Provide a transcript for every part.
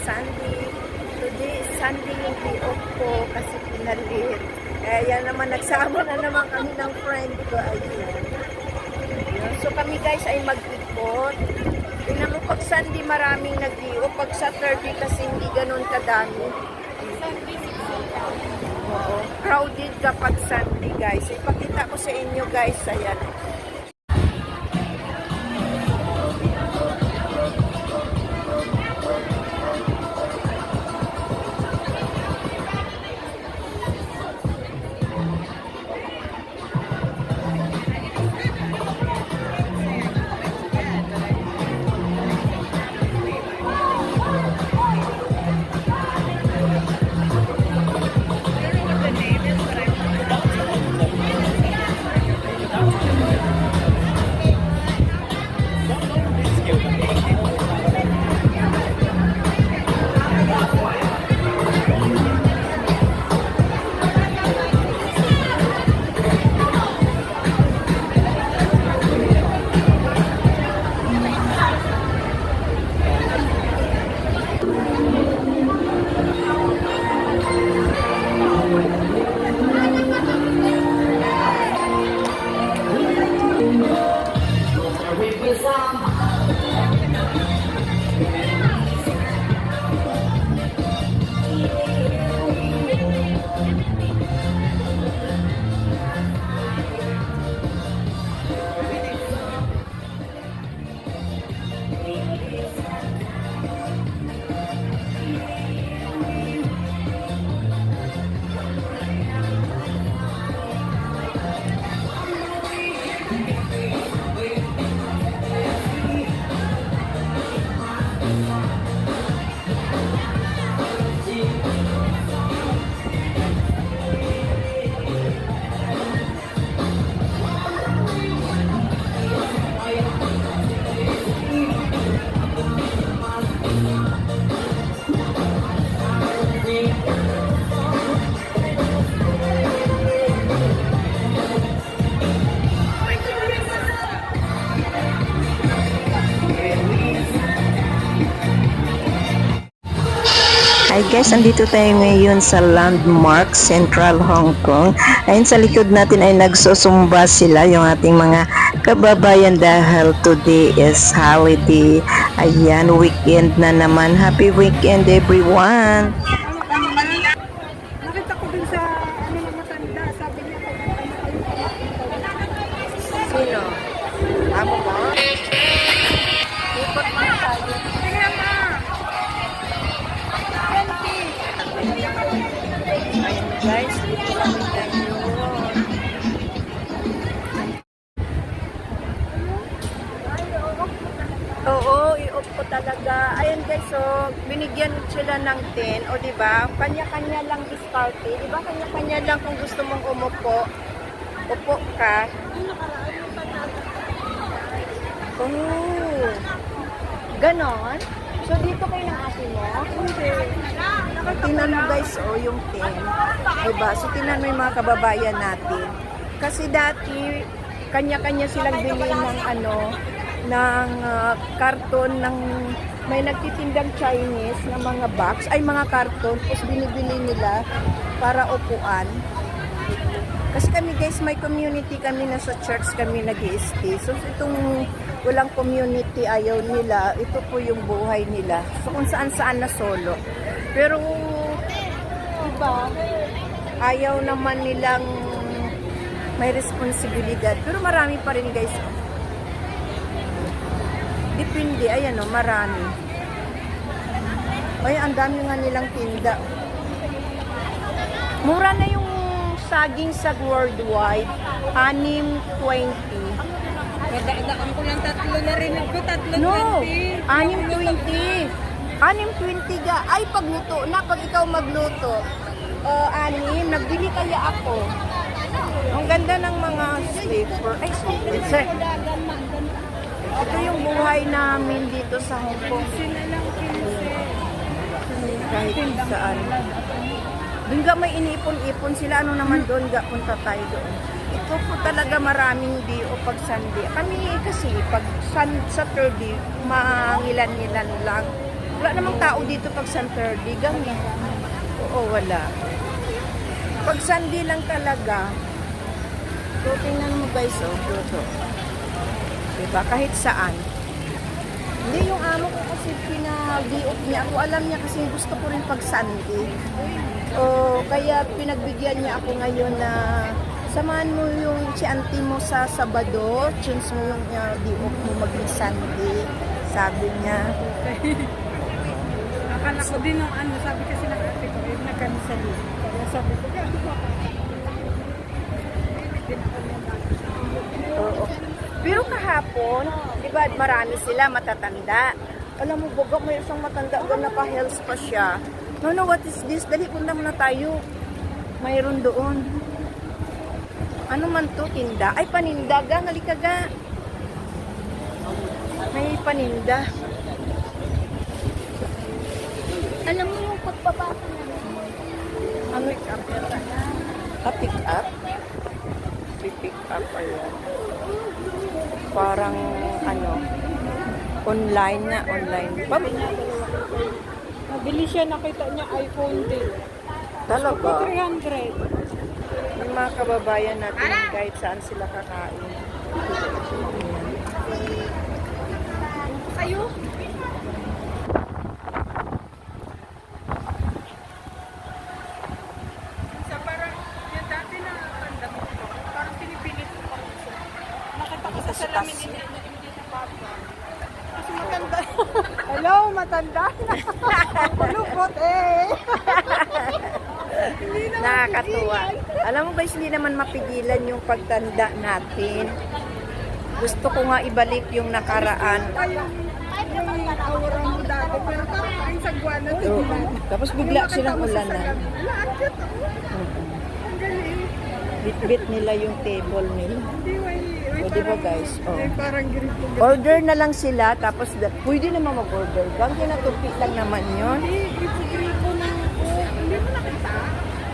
Sunday. Today is Sunday yung day off ko kasi pinalit. Yan naman, nagsama na naman kami ng friend ko. Ayun. So kami guys ay mag-ikot. Tingnan mo, pag Sunday maraming nag-i-o. Pag Saturday kasi hindi ganun kadami. Oo. Crowded kapag Sunday guys. Ipakita ko sa inyo guys. Ayan. Hi guys, andito tayo ngayon sa Landmark Central Hong Kong. Ayun sa likod natin ay nagsusumba sila yung ating mga kababayan dahil today is holiday. Ayan, weekend na naman. Happy weekend everyone! Nakita ko din sa ng matanda. Sabi niya kung sino? Amo mo? Ikot mo tayo. Tingnan mo! Ayun guys, dito kami tayo. Oo, i-off ko talaga. Ayun guys, so binigyan sila ng 10, o diba? Kanya-kanya lang diskarte. Diba kanya-kanya lang kung gusto mong umupo. Upo ka. Oh. Ganon? So dito kayo ng ate mo? Hindi. Tingnan mo guys, oh, yung 10. Diba? So tingnan mo yung mga kababayan natin. Kasi dati, kanya-kanya silang bili ng ng karton ng may nagtitindang Chinese na mga box, ay mga karton, tapos binibili nila para upuan. Kasi kami guys, may community kami na sa church kami nag-i-stay. So itong walang community, ayaw nila, ito po yung buhay nila. So kung saan-saan na solo. Pero iba, ayaw naman nilang may responsibilidad. Pero marami pa rin guys. Depende, ayan o, marami. Ay, ang dami nga nilang tinda. Mura na yung saging sa worldwide. 6.20. Nagdaan ko lang tatlo na rin ako, tatlo No, 20. 6.20. 6.20 ga. Ay, pagluto na, pag ikaw magluto. 6, nagbili kaya ako. Ang ganda ng mga slipper. Ay, slipper. Ito yung buhay namin dito sa Hong Kong. Kahit saan. Doon ga may iniipon-ipon sila. Ano naman doon ga, punta tayo doon. Ito po talaga maraming day o pag Sunday. Kami kasi pag Saturday, mangilan-ngilan lang. Wala namang tao dito pag Saturday. Gang eh. Oo, wala. Pag Sunday lang talaga. So, tingnan mo guys, oh. Dito. Diba? Kahit saan. Hindi, yung amo ko kasi pinag-diop niya ako. Alam niya kasi gusto ko rin pag Sunday. O, kaya pinagbigyan niya ako ngayon na samahan mo yung si auntie mo sa Sabado, chance mo yung diop mo maging Sunday. Sabi niya. Akala ko din ng ano, sabi kasi ng ate ko, eh, nag-cancel. Kaya sabi ko, Oo. Pero kahapon, di ba marami sila matatanda. Alam mo, Bogak, may isang matanda doon na pa-health pa siya. No, what is this? Dali, punta muna tayo. Mayroon doon. Ano man to, tinda? Ay, paninda ga, halika ga. May paninda. Alam mo yung pagpapasa na Ano pick up? Pick up? Pick up, ayan. Parang, ano, online na, online. nabili siya, nakita niya iPhone 10. Talaga? 300. Yung mga kababayan natin, kahit saan sila kakain. Kayo? Sa parang, yung dati na tanda mo, parang pinipilit ko pa gusto. Nakita ko sa salamin, hindi siya papa. Kasi matanda. Hello, matanda. Kulupot eh. Nakakatuwa. Alam mo guys, hindi naman mapigilan yung pagtanda natin. Gusto ko nga ibalik yung nakaraan. Yung aura mo dati, pero parang ang sagwana sa Oo. dilan. Tapos bigla silang ulanan. Lahat ka to. Ang galing. Bit-bit nila yung table nila. Hindi, may O, di ba guys? Oh. may parang grito. Order na lang sila, tapos pwede naman mag-order. Gang kinatupi lang naman yun. Hindi, it's grito na ako. Hindi mo nakita?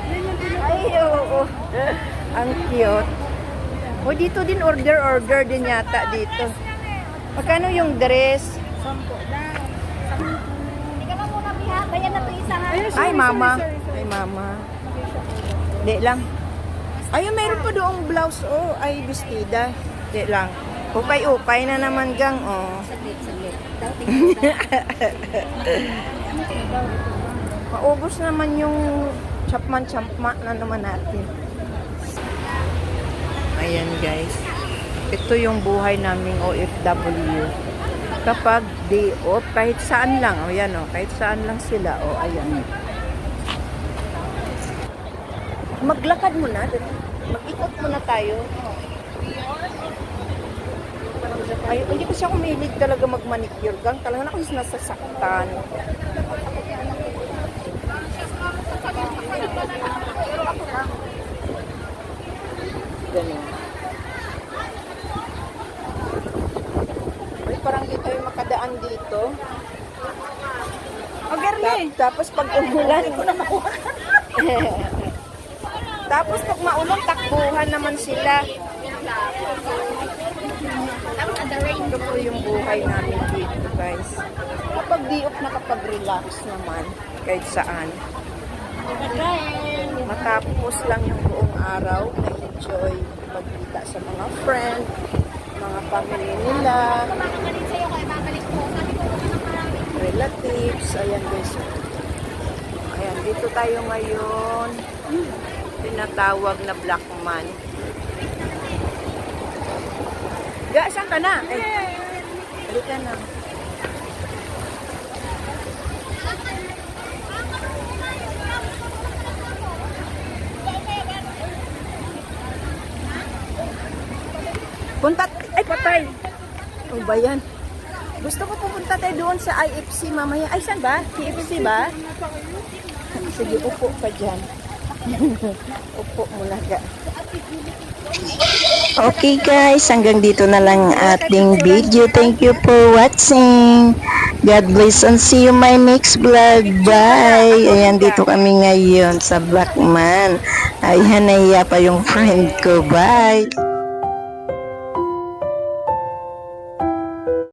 Yan yung pinag- Ay, oo. Ang cute. O, dito din order din yata dito. Magkano yung dress? 10 na. Hindi ka muna biha. Bayan na to isa ha. Ay, Ay, mama. sorry. Ay, mama. Di lang. Ayun, mayroon pa doong blouse. Oh, ay, bestida. Di lang. Upay-upay na naman, gang. Oh. Saglit. Maubos naman yung chapman-champma na naman natin. Ayan, guys. Ito yung buhay naming OFW. Kapag day off, kahit saan lang. O, yan, o. Kahit saan lang sila. O, ayan. Maglakad muna. Mag-ikot muna tayo. Ay, hindi ko siya kumilig talaga mag-manicure. Gang, talaga na kasi nasasaktan. Ganun. Ay, parang di tayo makadaan dito. O, Garni. Tapos pag umulan, tapos pag maulan, takbuhan naman sila. Ito po yung buhay namin dito, guys. Kapag di-off, nakapag-relax naman, kahit saan. Matapos lang yung buong araw, na-enjoy magkita sa mga friend, mga family nila, Makakalit sa'yo kaya babalik ko. Sabi ko, marami. relatives. Ayan, guys. Ayan, dito tayo ngayon. Tinatawag na Black Man. Ga, saan ka na? Halika na. Punta, ay patay. Ano ba yan? Gusto ko pupunta tayo doon sa IFC mamaya. Ay, saan ba? KFC ba? Sige, upo ka dyan. Upo muna ka. Okay guys, hanggang dito na lang ating video. Thank you for watching. God bless and see you my next vlog. Bye! Ayan, dito kami ngayon sa Blackman. Ayan, naiya pa yung friend ko. Bye!